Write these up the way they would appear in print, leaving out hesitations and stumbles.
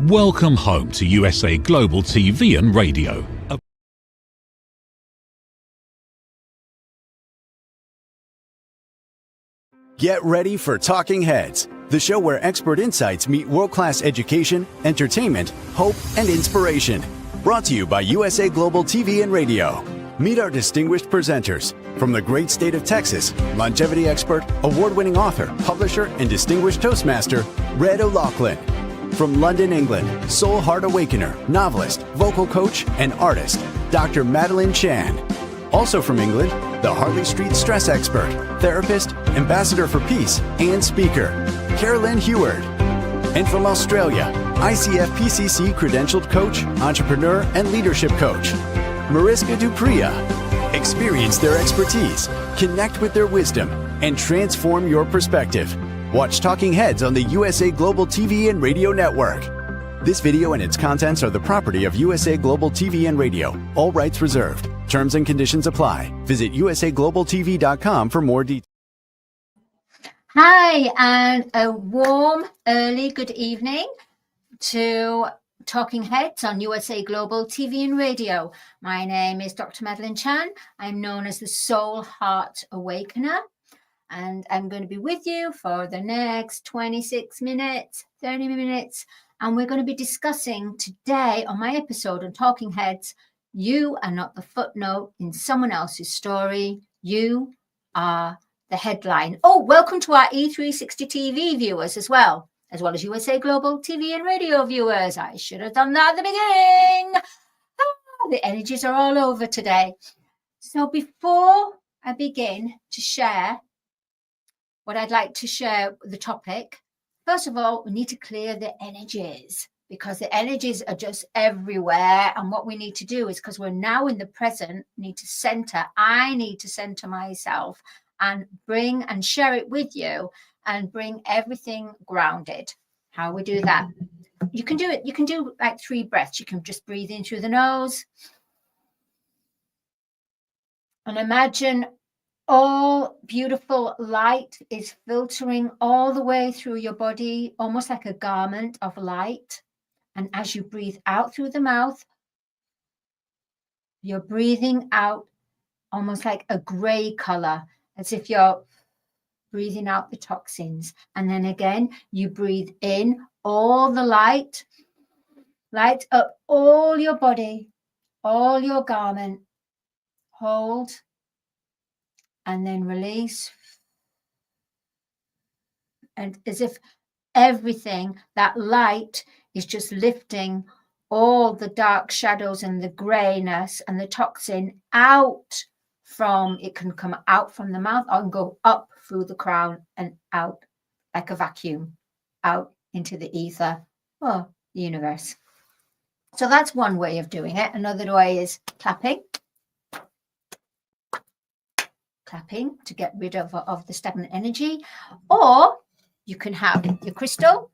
Welcome home to USA Global TV and Radio. Get ready for Talking Heads, the show where expert insights meet world-class education, entertainment, hope, and inspiration. Brought to you by USA Global TV and Radio. Meet our distinguished presenters. From the great state of Texas, longevity expert, award-winning author, publisher, and distinguished Toastmaster, Red O'Loughlin. From London, England, Soul-Heart Awakener, novelist, vocal coach, and artist, Dr. Madalene Chan. Also from England, the Harley Street stress expert, therapist, ambassador for peace, and speaker, Carolyn Heward. And from Australia, ICF PCC credentialed coach, entrepreneur, and leadership coach, Mariska Dupria. Experience their expertise, connect with their wisdom, and transform your perspective. Watch Talking Heads on the USA Global TV and Radio Network. This video and its contents are the property of USA Global TV and Radio. All rights reserved. Terms and conditions apply. Visit usaglobaltv.com for more details. Hi, and a warm, early good evening to Talking Heads on USA Global TV and Radio. My name is Dr. Madalene Chan. I'm known as the Soul-Heart Awakener, and I'm going to be with you for the next 26 minutes, 30 minutes, and we're going to be discussing today on my episode on Talking Heads, you are not the footnote in someone else's story. You are the headline. Oh, welcome to our E360 TV viewers as well as USA Global TV and Radio viewers. I should have done that at the beginning. The energies are all over today. So before I begin to share what I'd like to share, the topic, first of all, we need to clear the energies, because the energies are just everywhere. And what we need to do is, because we're now in the present, need to center. I need to center myself and bring and share it with you and bring everything grounded. How we do that? You can do it. You can do like 3 breaths. You can just breathe in through the nose and imagine all beautiful light is filtering all the way through your body, almost like a garment of light. And as you breathe out through the mouth, you're breathing out almost like a gray color, as if you're breathing out the toxins. And then again, you breathe in all the light up all your body, all your garment. Hold, and then release. And as if everything, that light is just lifting all the dark shadows and the grayness and the toxin out from, it can come out from the mouth and go up through the crown and out like a vacuum, out into the ether or the universe. So that's one way of doing it. Another way is clapping to get rid of the stagnant energy. Or you can have your crystal,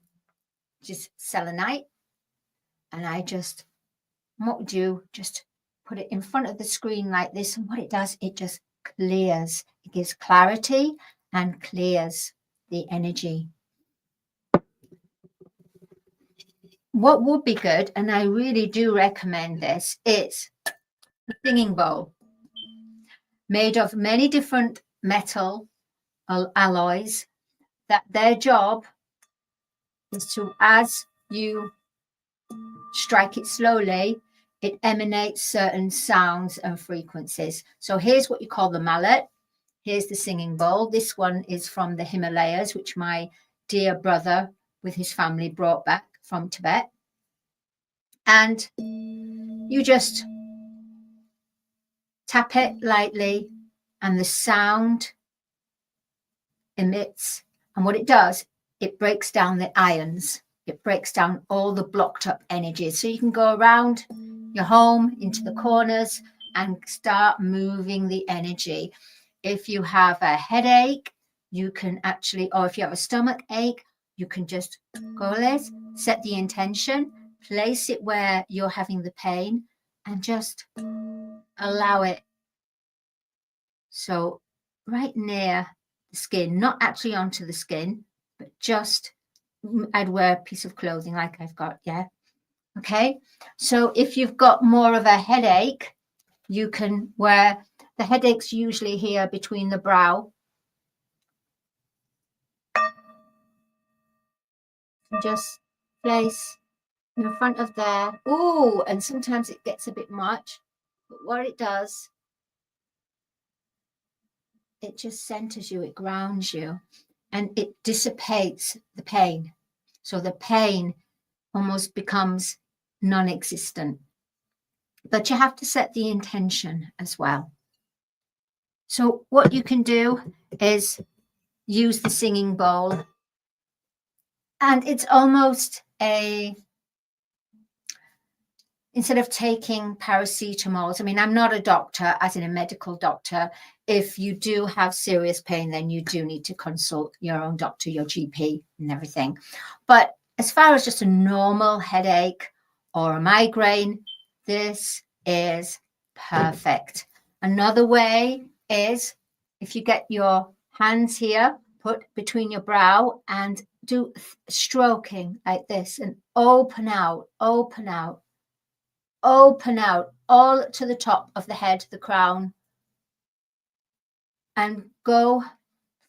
just selenite, and what would you just put it in front of the screen like this, and what it does, it just clears. It gives clarity and clears the energy. What would be good, and I really do recommend this, is a singing bowl made of many different metal alloys, that their job is to, as you strike it slowly, it emanates certain sounds and frequencies. So here's what you call the mallet. Here's the singing bowl. This one is from the Himalayas, which my dear brother with his family brought back from Tibet. And you just tap it lightly, and the sound emits. And what it does, it breaks down the ions. It breaks down all the blocked up energies. So you can go around your home into the corners and start moving the energy. If you have a headache, you can actually, or if you have a stomach ache, you can just go this, set the intention, place it where you're having the pain, and just allow it. So right near the skin, not actually onto the skin, but just, I'd wear a piece of clothing like I've got, yeah. Okay, so if you've got more of a headache, you can wear the headache's usually here between the brow. Just place in front of there. Oh, and sometimes it gets a bit much, but what it does, it just centers you, it grounds you, and it dissipates the pain. So the pain almost becomes non-existent. But you have to set the intention as well. So what you can do is use the singing bowl, and it's almost instead of taking paracetamols, I mean, I'm not a doctor, as in a medical doctor. If you do have serious pain, then you do need to consult your own doctor, your GP and everything. But as far as just a normal headache or a migraine, this is perfect. Another way is if you get your hands here, put between your brow and do stroking like this and open out, open out, open out all to the top of the head, the crown, and go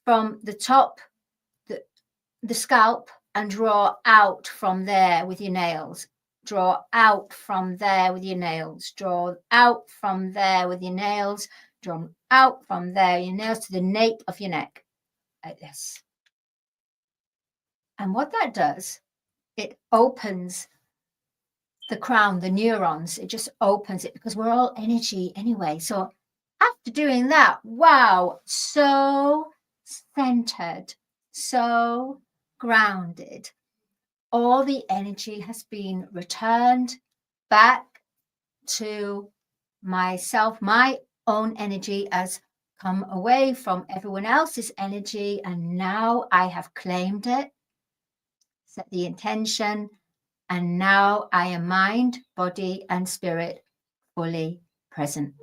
from the top, the scalp, and draw out from there with your nails. Draw out from there with your nails. Draw out from there with your nails. Draw out from there, your nails to the nape of your neck, like this. And what that does, it opens the crown, the neurons, it just opens it, because we're all energy anyway. So after doing that, wow, so centered, so grounded. All the energy has been returned back to myself. My own energy has come away from everyone else's energy, and now I have claimed it, set the intention, and now I am mind, body, and spirit fully present.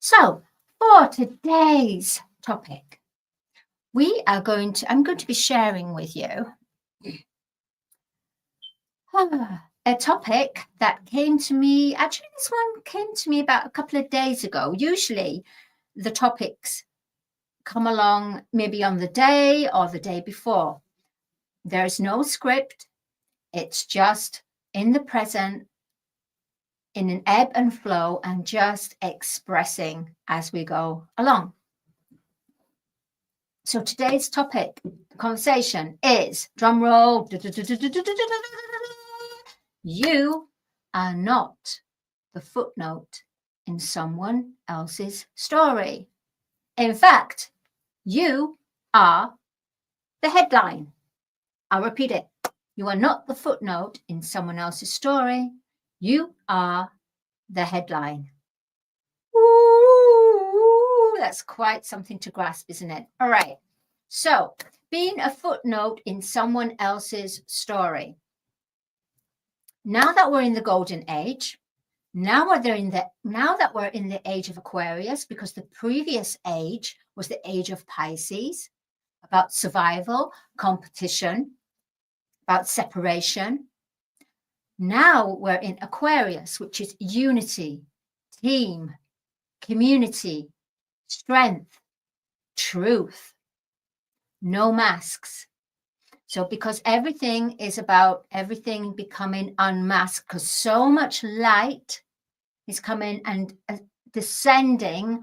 So for today's topic, I'm going to be sharing with you a topic that came to me. Actually, this one came to me about a couple of days ago. Usually the topics come along maybe on the day or the day before. There's no script. It's just in the present, in an ebb and flow, and just expressing as we go along. So today's topic, conversation, is, drum roll, you are not the footnote in someone else's story. In fact, you are the headline. I'll repeat it. You are not the footnote in someone else's story. You are the headline. Ooh, that's quite something to grasp, isn't it? All right. So, being a footnote in someone else's story. Now that we're in the golden age, now that we're in the age of Aquarius, because the previous age was the age of Pisces, about survival, competition, about separation. Now we're in Aquarius, which is unity, team, community, strength, truth, no masks. So because everything is about everything becoming unmasked, because so much light is coming and descending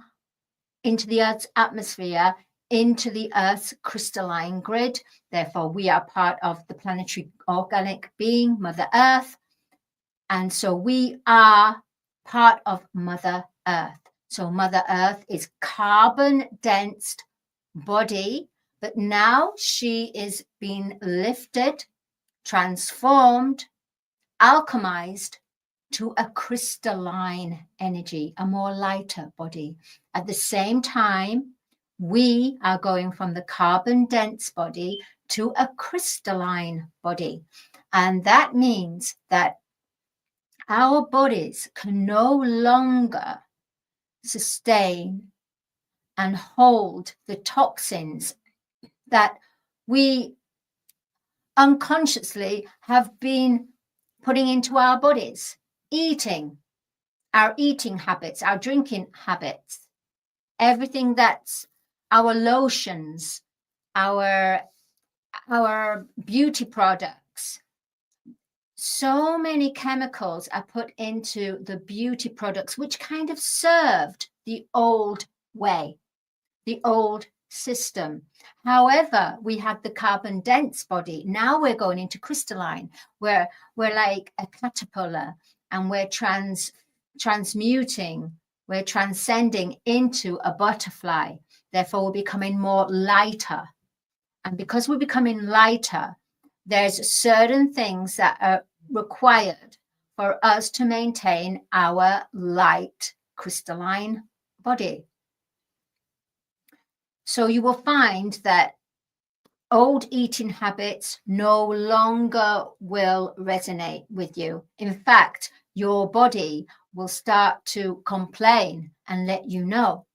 into the Earth's atmosphere, into the Earth's crystalline grid. Therefore, we are part of the planetary organic being, Mother Earth. And so we are part of Mother Earth. So Mother Earth is carbon-dense body, but now she is being lifted, transformed, alchemized to a crystalline energy, a more lighter body. At the same time, we are going from the carbon-dense body to a crystalline body. And that means that our bodies can no longer sustain and hold the toxins that we unconsciously have been putting into our bodies, eating, our eating habits, our drinking habits, everything that's our lotions, our beauty products. So many chemicals are put into the beauty products, which kind of served the old way, the old system. However, we had the carbon dense body. Now we're going into crystalline, where we're like a caterpillar, and we're transmuting, we're transcending into a butterfly. Therefore, we're becoming more lighter. And because we're becoming lighter, there's certain things that are required for us to maintain our light crystalline body. So you will find that old eating habits no longer will resonate with you. In fact, your body will start to complain and let you know.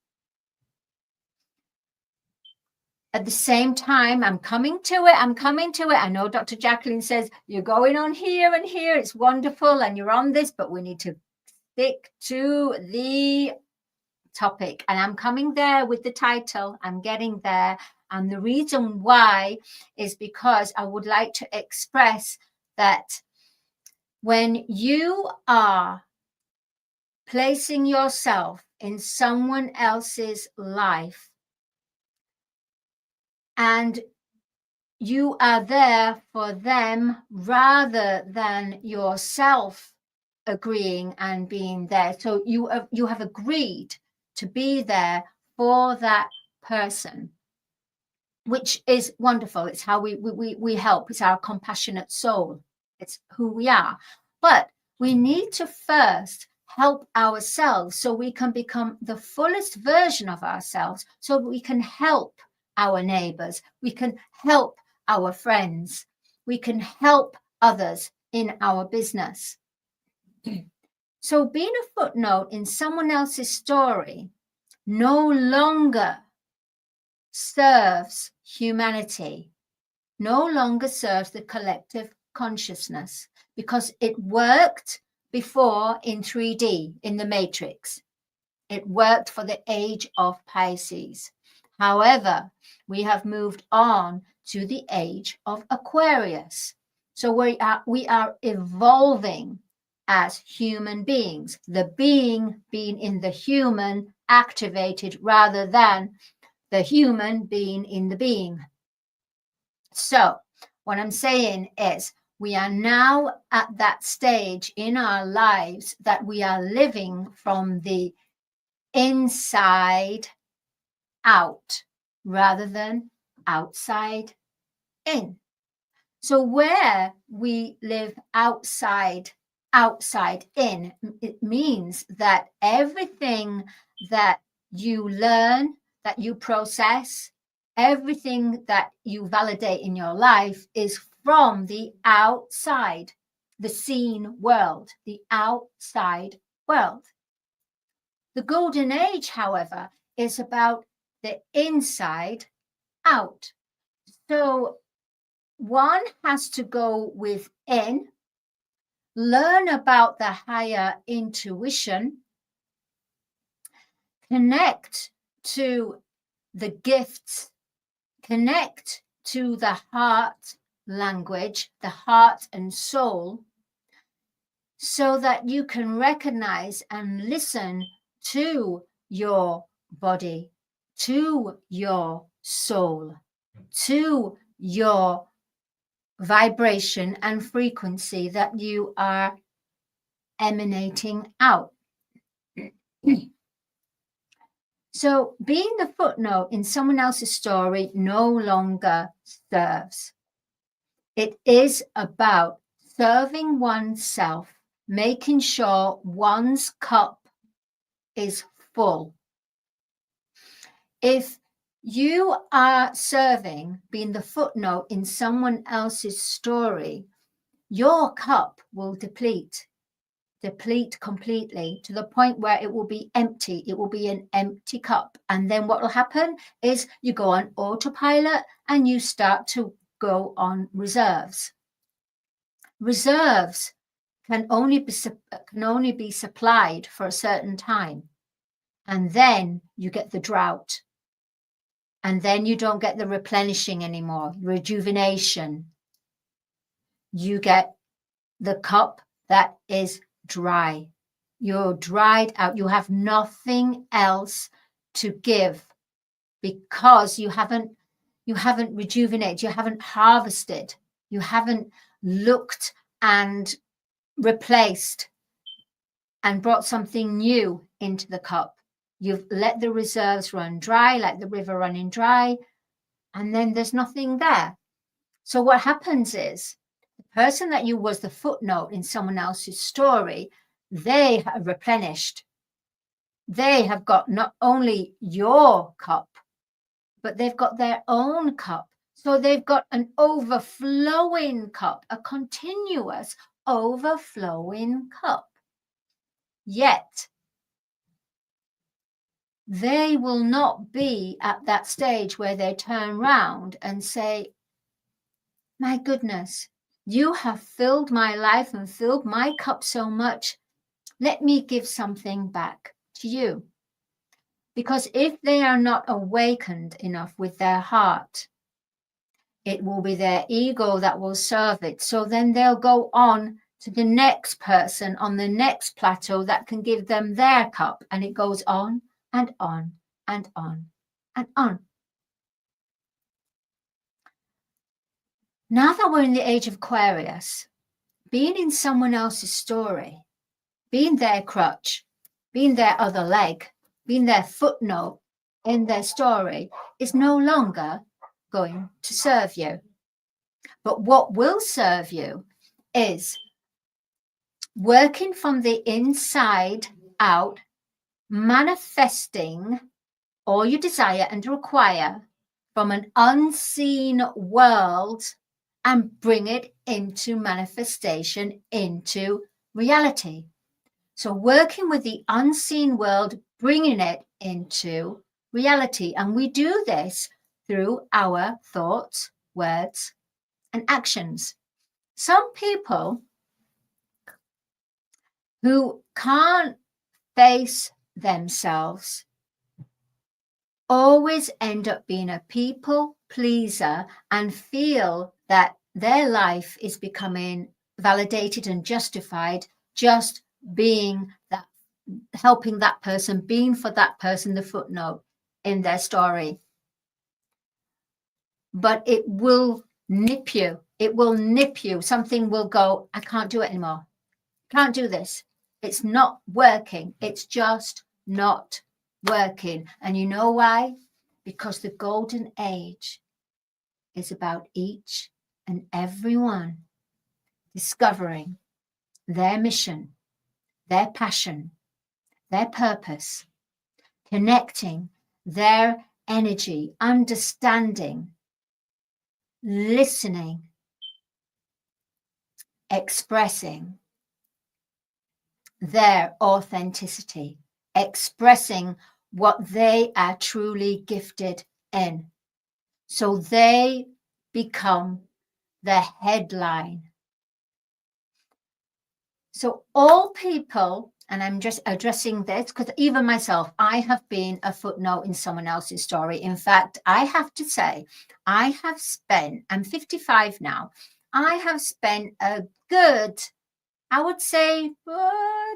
At the same time, I'm coming to it. I know Dr. Jacqueline says, you're going on here and here. It's wonderful and you're on this, but we need to stick to the topic. And I'm coming there with the title. I'm getting there. And the reason why is because I would like to express that when you are placing yourself in someone else's life, and you are there for them rather than yourself agreeing and being there. So you have agreed to be there for that person, which is wonderful. It's how we help. It's our compassionate soul. It's who we are. But we need to first help ourselves so we can become the fullest version of ourselves, so we can help our neighbors, we can help our friends, we can help others in our business. So being a footnote in someone else's story no longer serves humanity, no longer serves the collective consciousness, because it worked before in 3D, in the Matrix. It worked for the age of Pisces. However, we have moved on to the age of Aquarius. So we are evolving as human beings, the being being in the human activated rather than the human being in the being. So what I'm saying is we are now at that stage in our lives that we are living from the inside out rather than outside in. So where we live outside in, it means that everything that you learn, that you process, everything that you validate in your life is from the outside, the seen world, the outside world. The golden age, however, is about the inside out. So one has to go within, learn about the higher intuition, connect to the gifts, connect to the heart language, the heart and soul, so that you can recognize and listen to your body, to your soul, to your vibration and frequency that you are emanating out. So being the footnote in someone else's story no longer serves. It is about serving oneself, making sure one's cup is full. If you are serving, being the footnote in someone else's story, your cup will deplete completely to the point where it will be empty. It will be an empty cup. And then what will happen is you go on autopilot and you start to go on reserves. Reserves can only be supplied for a certain time. And then you get the drought. And then you don't get the replenishing anymore, rejuvenation. You get the cup that is dry. You're dried out. You have nothing else to give because you haven't rejuvenated, you haven't harvested, you haven't looked and replaced and brought something new into the cup. You've let the reserves run dry, like the river running dry, and then there's nothing there. So what happens is the person that you was the footnote in someone else's story, they have replenished. They have got not only your cup, but they've got their own cup. So they've got an overflowing cup, a continuous overflowing cup. Yet, they will not be at that stage where they turn round and say, my goodness, you have filled my life and filled my cup so much. Let me give something back to you. Because if they are not awakened enough with their heart, it will be their ego that will serve it. So then they'll go on to the next person on the next plateau that can give them their cup. And it goes on and on and on and on. Now that we're in the age of Aquarius, being in someone else's story, being their crutch, being their other leg, being their footnote in their story is no longer going to serve you. But what will serve you is working from the inside out, manifesting all you desire and require from an unseen world and bring it into manifestation, into reality. So working with the unseen world, bringing it into reality. And we do this through our thoughts, words, and actions. Some people who can't face themselves always end up being a people pleaser and feel that their life is becoming validated and justified just being that, helping that person, being for that person the footnote in their story. But it will nip you. It will nip you. Something will go, I can't do it anymore. Can't do this. It's not working. It's just not working. And you know why? Because the golden age is about each and every one discovering their mission, their passion, their purpose, connecting their energy, understanding, listening, expressing their authenticity, expressing what they are truly gifted in. So they become the headline. So all people, and I'm just addressing this because even myself, I have been a footnote in someone else's story. In fact, I have to say, I have spent, I'm 55 now, I have spent a good, I would say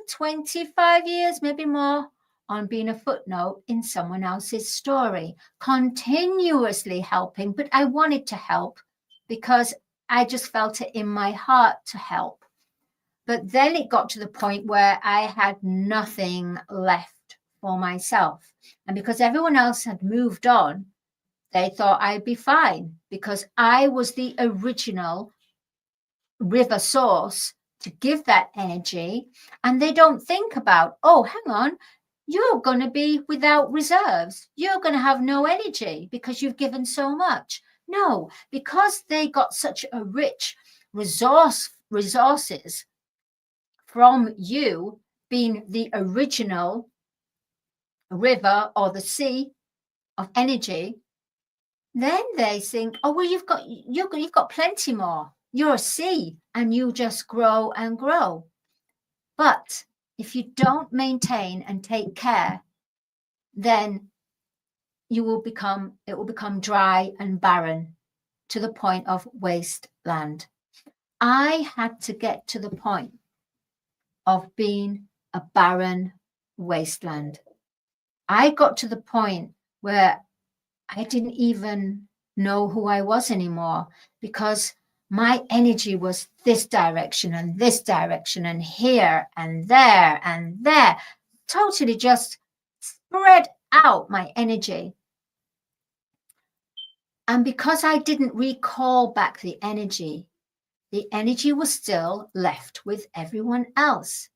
25 years, maybe more, on being a footnote in someone else's story, continuously helping, but I wanted to help because I just felt it in my heart to help. But then it got to the point where I had nothing left for myself. And because everyone else had moved on, they thought I'd be fine because I was the original river source to give that energy. And they don't think about, oh, hang on, you're going to be without reserves. You're going to have no energy because you've given so much. No, because they got such a rich resources from you being the original river or the sea of energy, then they think, oh, well, you've got plenty more. You're a sea and you just grow and grow. But if you don't maintain and take care, then it will become dry and barren to the point of wasteland. I had to get to the point of being a barren wasteland. I got to the point where I didn't even know who I was anymore, because my energy was this direction and here and there, totally just spread out my energy. And because I didn't recall back the energy was still left with everyone else.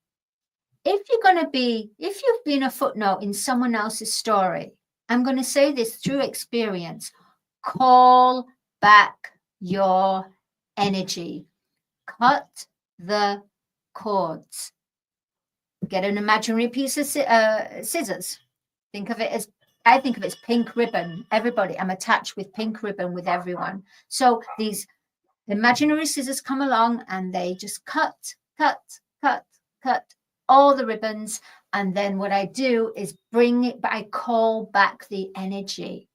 If you've been a footnote in someone else's story, I'm going to say this through experience: call back your energy. Cut the cords. Get an imaginary piece of scissors. I think of it as pink ribbon. Everybody, I'm attached with pink ribbon with everyone. So these imaginary scissors come along and they just cut all the ribbons. And then what I do is I call back the energy.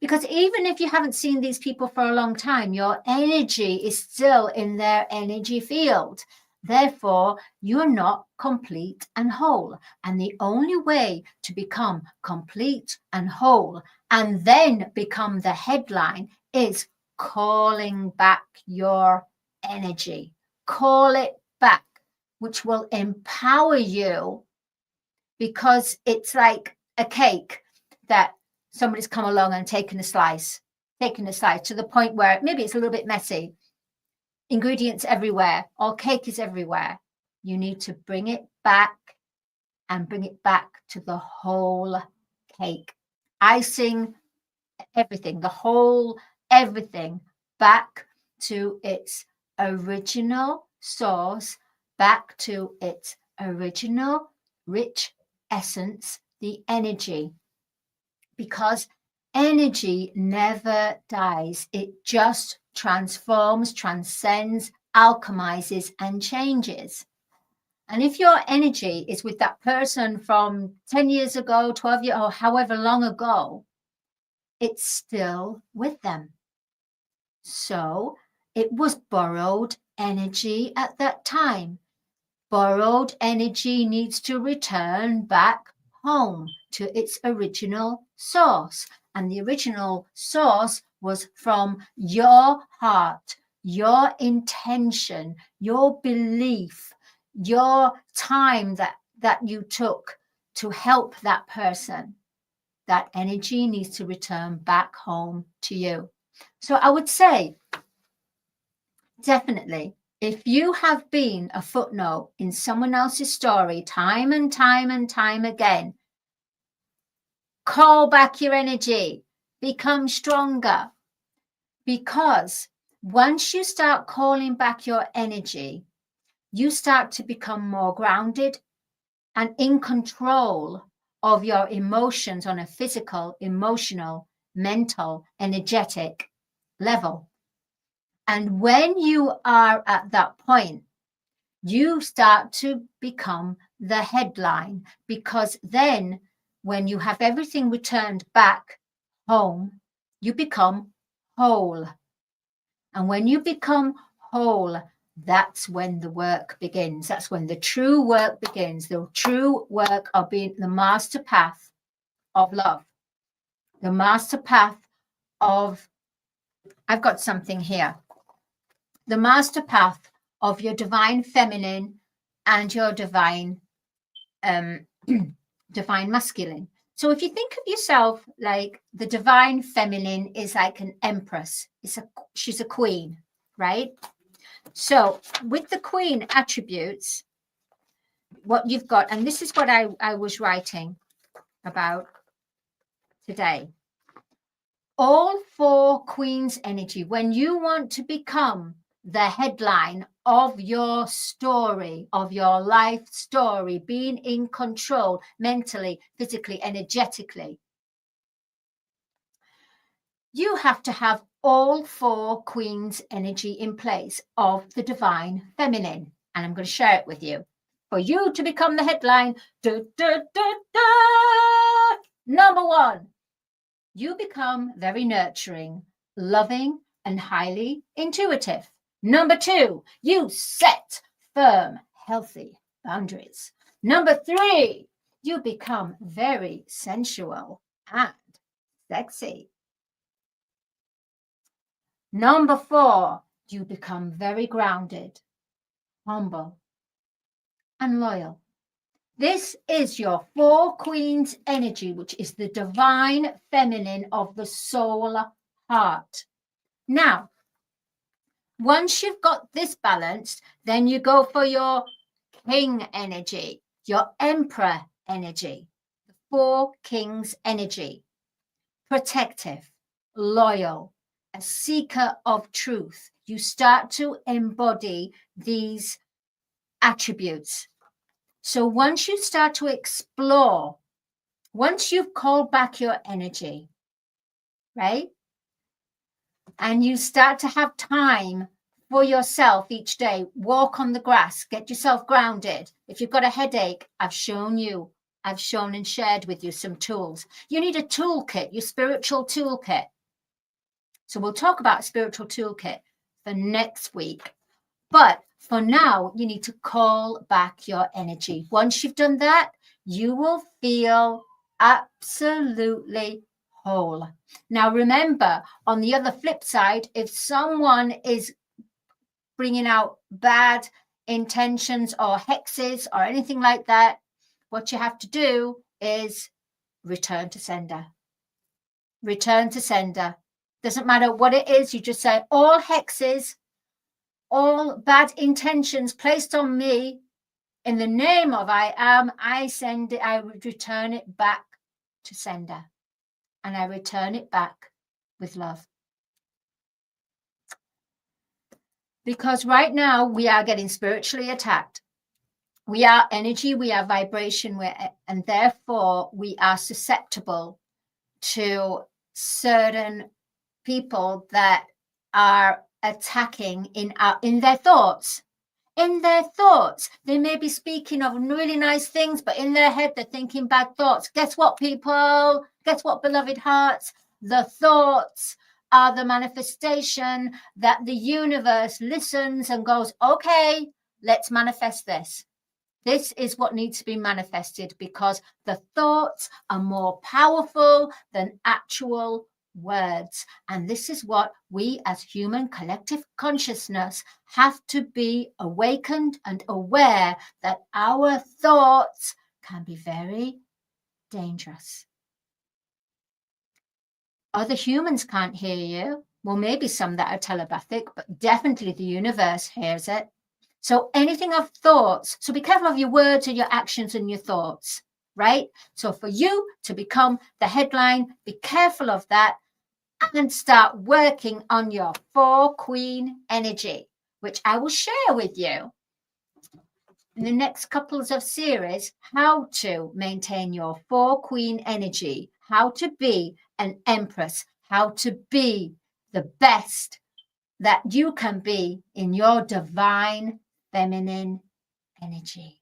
Because even if you haven't seen these people for a long time, your energy is still in their energy field. Therefore, you're not complete and whole. And the only way to become complete and whole and then become the headline is calling back your energy. Call it back, which will empower you, because it's like a cake that somebody's come along and taken a slice to the point where maybe it's a little bit messy. Ingredients everywhere, or cake is everywhere. You need to bring it back to the whole cake. Icing, everything, everything back to its original source, back to its original rich essence, the energy. Because energy never dies. It just transforms, transcends, alchemizes, and changes. And if your energy is with that person from 10 years ago, 12 years, or however long ago, it's still with them. So it was borrowed energy at that time. Borrowed energy needs to return back home to its original source. And the original source was from your heart, your intention, your belief, your time that you took to help that person. That energy needs to return back home to you. So I would say, definitely, if you have been a footnote in someone else's story time and time again, call back your energy, become stronger. Because once you start calling back your energy, you start to become more grounded and in control of your emotions on a physical, emotional, mental, energetic level. And when you are at that point, you start to become the headline, because then when you have everything returned back home, you become whole. And when you become whole, that's when the work begins. That's when the true work begins. The true work of being the master path of love. The master path of, I've got something here. The master path of your divine feminine and your divine divine masculine. So if you think of yourself like the divine feminine is like an empress. She's a queen, right? So with the queen attributes, what you've got, and this is what I was writing about today. All four queens energy, when you want to become the headline of your story, of your life story, being in control mentally, physically, energetically, you have to have all four queens energy in place of the divine feminine. And I'm going to share it with you. For you to become the headline, number 1, you become very nurturing, loving, and highly intuitive. Number 2, you set firm, healthy boundaries. Number 3, you become very sensual and sexy. Number 4, you become very grounded, humble, and loyal. This is your 4 Queens energy, which is the divine feminine of the soul heart. Now, once you've got this balanced, then you go for your king energy, your emperor energy, the 4 kings energy, protective, loyal, a seeker of truth. You start to embody these attributes. So once you start to explore, once you've called back your energy, right? And you start to have time for yourself each day, walk on the grass, get yourself grounded. If you've got a headache, I've shown and shared with you some tools. You need a toolkit, your spiritual toolkit. So we'll talk about spiritual toolkit for next week. But for now, you need to call back your energy. Once you've done that, you will feel absolutely whole. Now, remember, on the other flip side, if someone is bringing out bad intentions or hexes or anything like that, what you have to do is return to sender. Return to sender. Doesn't matter what it is, you just say all hexes, all bad intentions placed on me in the name of I am, I send it, I would return it back to sender. And I return it back with love. Because right now we are getting spiritually attacked. We are energy, we are vibration, and therefore we are susceptible to certain people that are attacking in their thoughts. In their thoughts, they may be speaking of really nice things, but in their head, they're thinking bad thoughts. Guess what, people? Guess what, beloved hearts? The thoughts are the manifestation that the universe listens and goes, okay, let's manifest this. This is what needs to be manifested because the thoughts are more powerful than actual words. And this is what we as human collective consciousness have to be awakened and aware that our thoughts can be very dangerous. Other humans can't hear you. Well, maybe some that are telepathic, but definitely the universe hears it. So anything of thoughts, so be careful of your words and your actions and your thoughts, right? So for you to become the headline, be careful of that and start working on your 4 Queen energy, which I will share with you in the next couples of series, how to maintain your 4 Queen energy, how to be an empress, how to be the best that you can be in your divine feminine energy.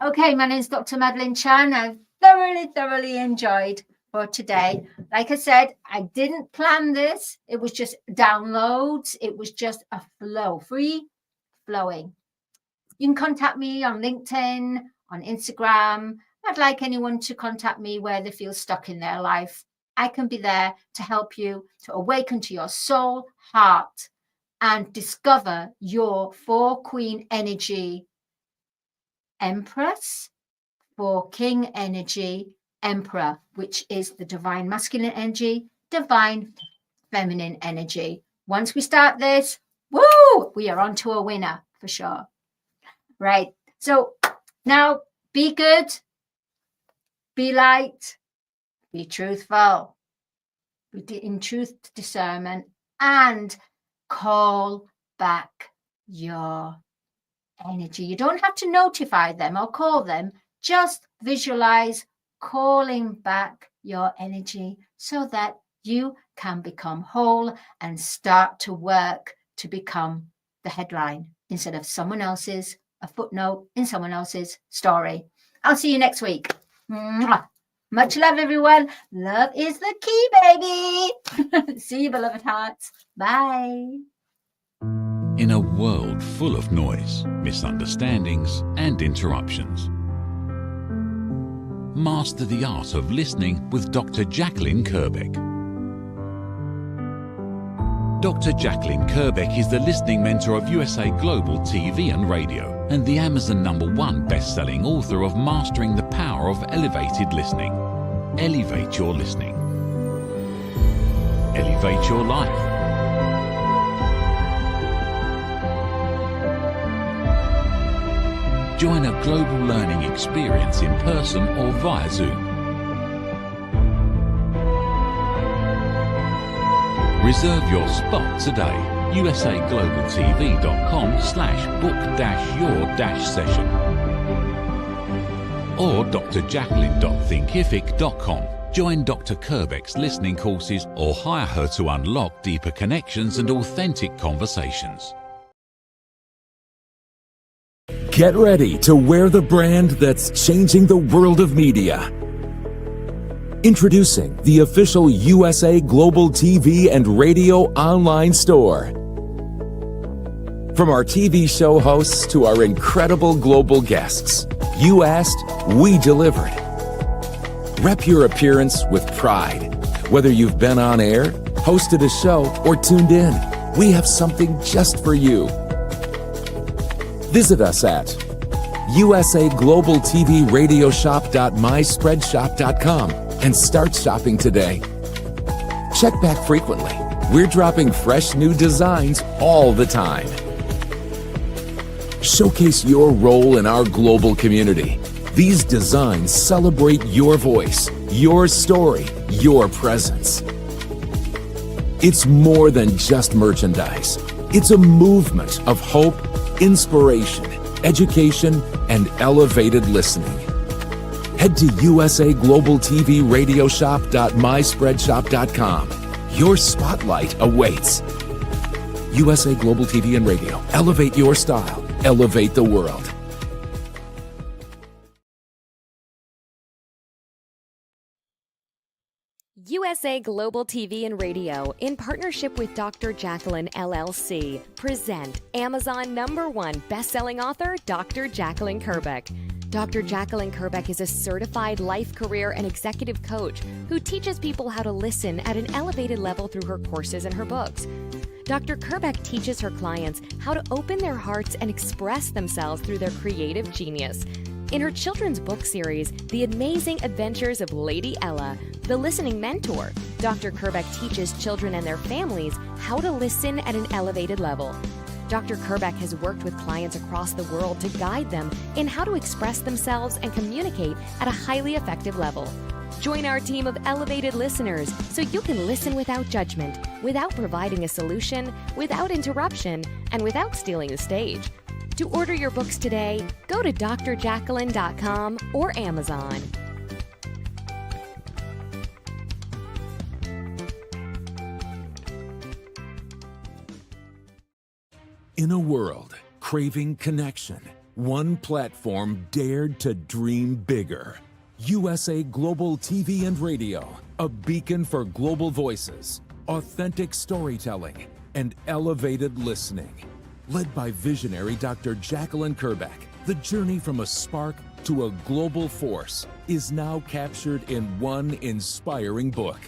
Okay, my name is Dr. Madalene Chan. I've thoroughly enjoyed for today. Like I said, I didn't plan this. It was just downloads. It was just a flow, free flowing. You can contact me on LinkedIn, on Instagram. I'd like anyone to contact me where they feel stuck in their life. I can be there to help you to awaken to your soul, heart, and discover your 4 Queen energy, Empress, 4 King energy, Emperor, which is the divine masculine energy, divine feminine energy. Once we start this, woo, we are on to a winner for sure. Right. So now be good, be light, be truthful, be in truth discernment, and call back your energy. You don't have to notify them or call them. Just visualize calling back your energy so that you can become whole and start to work to become the headline. instead of someone else's, a footnote in someone else's story. I'll see you next week. Mwah. Much love, everyone. Love is the key, baby. See you, beloved hearts. Bye. In a world full of noise, misunderstandings, and interruptions, master the art of listening with Dr. Jacqueline Kerbeck. Dr. Jacqueline Kerbeck is the listening mentor of USA Global TV and Radio and the Amazon #1 best-selling author of Mastering the Power of Elevated Listening. Elevate your listening. Elevate your life. Join a global learning experience in person or via Zoom. Reserve your spot today. usaglobaltv.com/book-your-session or drjacqueline.thinkific.com. Join Dr. Kerbeck's listening courses or hire her to unlock deeper connections and authentic conversations. Get ready to wear the brand that's changing the world of media. Introducing the official USA Global TV and Radio online store. From our TV show hosts to our incredible global guests, you asked, we delivered. Rep your appearance with pride. Whether you've been on air, hosted a show, or tuned in, we have something just for you. Visit us at usaglobaltvradioshoп.myspreadshop.com and start shopping today. Check back frequently. We're dropping fresh new designs all the time. Showcase your role in our global community. These designs celebrate your voice, your story, your presence. It's more than just merchandise. It's a movement of hope, inspiration, education, and elevated listening. Head to usaglobaltvradioshoп.myspreadshop.com. Your spotlight awaits. USA Global TV and Radio. Elevate your style. Elevate the world. USA Global TV and Radio, in partnership with Dr. Jacqueline LLC, present Amazon #1 best-selling author, Dr. Jacqueline Kerbeck. Dr. Jacqueline Kerbeck is a certified life, career, and executive coach who teaches people how to listen at an elevated level through her courses and her books. Dr. Kerbeck teaches her clients how to open their hearts and express themselves through their creative genius. In her children's book series, The Amazing Adventures of Lady Ella, the listening mentor, Dr. Kerbeck teaches children and their families how to listen at an elevated level. Dr. Kerbeck has worked with clients across the world to guide them in how to express themselves and communicate at a highly effective level. Join our team of elevated listeners so you can listen without judgment, without providing a solution, without interruption, and without stealing the stage. To order your books today, go to drjacqueline.com or Amazon. In a world craving connection, one platform dared to dream bigger. USA Global TV and Radio, a beacon for global voices, authentic storytelling, and elevated listening. Led by visionary Dr. Jacqueline Kerbeck, the journey from a spark to a global force is now captured in one inspiring book.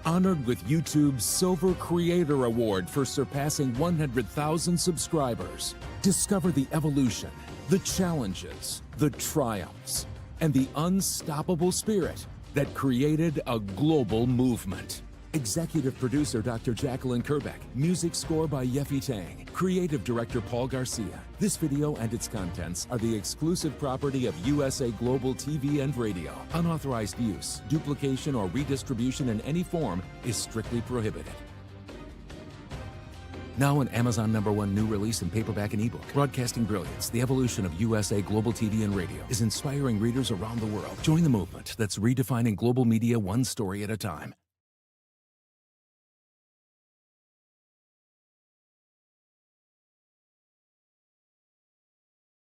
Honored with YouTube's Silver Creator Award for surpassing 100,000 subscribers, discover the evolution, the challenges, the triumphs, and the unstoppable spirit that created a global movement. Executive producer Dr. Jacqueline Kerbeck. Music score by Yeffy Tang. Creative director Paul Garcia. This video and its contents are the exclusive property of USA Global TV and Radio. Unauthorized use, duplication, or redistribution in any form is strictly prohibited. Now an Amazon #1 new release in paperback and ebook. Broadcasting Brilliance, the evolution of USA Global TV and Radio, is inspiring readers around the world. Join the movement that's redefining global media one story at a time.